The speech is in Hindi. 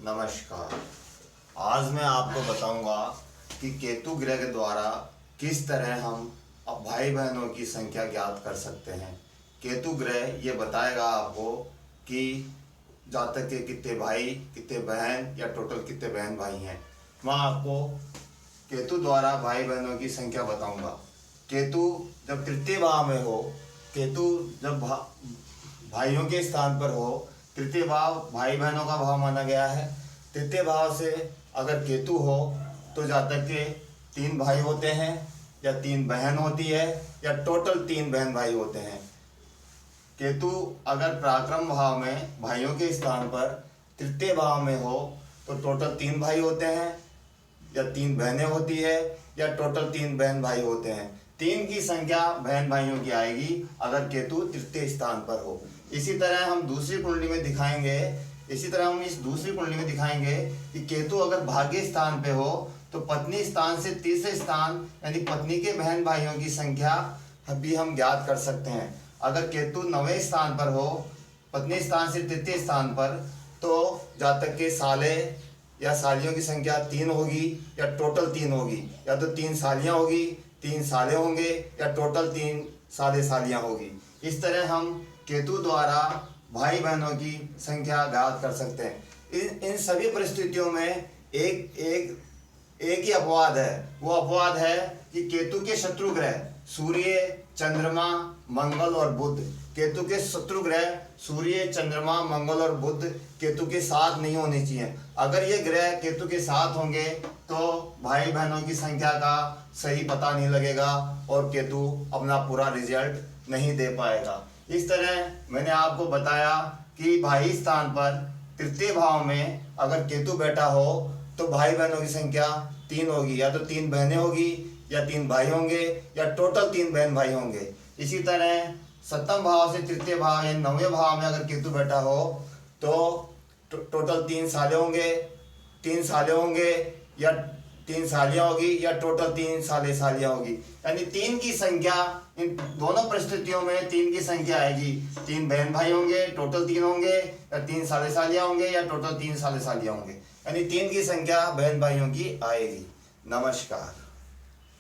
नमस्कार। आज मैं आपको बताऊंगा कि केतु ग्रह के द्वारा किस तरह हम अब भाई बहनों की संख्या ज्ञात कर सकते हैं। केतु ग्रह ये बताएगा आपको कि जातक के कितने भाई, कितने बहन या टोटल कितने बहन भाई हैं। मैं आपको केतु द्वारा भाई बहनों की संख्या बताऊंगा। केतु जब तृतीय भाव में हो, केतु जब भाइयों के स्थान पर हो, तृतीय भाव भाई बहनों का भाव माना गया है। तृतीय भाव से अगर केतु हो तो जातक के 3 भाई होते हैं या 3 बहन होती है या टोटल 3 बहन भाई होते हैं। केतु अगर पराक्रम भाव में भाइयों के स्थान पर तृतीय भाव में हो तो टोटल 3 भाई होते हैं या 3 बहनें होती है या टोटल 3 बहन भाई होते हैं। 3 की संख्या बहन भाइयों की आएगी अगर केतु तृतीय स्थान पर हो। इसी तरह हम दूसरी कुंडली में दिखाएंगे कि केतु अगर भाग्य स्थान पे हो तो पत्नी स्थान से तीसरे स्थान यानी पत्नी के बहन भाइयों की संख्या भी हम ज्ञात कर सकते हैं। अगर केतु 9वें स्थान पर हो, पत्नी स्थान से तृतीय स्थान पर, तो जातक के साले या सालियों की संख्या 3 होगी या टोटल 3 होगी, या तो 3 सालियाँ होगी, 3 साले होंगे या टोटल 3 साले सालियाँ होगी। इस तरह हम केतु द्वारा भाई बहनों की संख्या ज्ञात कर सकते हैं। इन सभी परिस्थितियों में एक ही अपवाद है। वो अपवाद है कि केतु के शत्रु ग्रह सूर्य, चंद्रमा, मंगल और बुध, केतु के शत्रु ग्रह सूर्य, चंद्रमा, मंगल और बुध केतु के साथ नहीं होने चाहिए। अगर ये ग्रह केतु के साथ होंगे तो भाई बहनों की संख्या का सही पता नहीं लगेगा और केतु अपना पूरा रिजल्ट नहीं दे पाएगा। इस तरह मैंने आपको बताया कि भाई स्थान पर तृतीय भाव में अगर केतु बैठा हो तो भाई बहनों की संख्या 3 होगी, या तो 3 बहनें होगी या 3 भाई होंगे या टोटल 3 बहन भाई होंगे। इसी तरह सप्तम भाव से तृतीय भाव या 9वें भाव में अगर केतु बैठा हो तो टोटल 3 साले होंगे या 3 सालियाँ होगी या टोटल 3 साले सालियाँ होगी। यानी 3 की संख्या इन दोनों परिस्थितियों में 3 की संख्या आएगी। 3 बहन भाई होंगे, टोटल 3 होंगे, या 3 साले सालियाँ होंगे या टोटल 3 साले सालियाँ होंगे। यानी 3 की संख्या बहन भाइयों की आएगी। नमस्कार।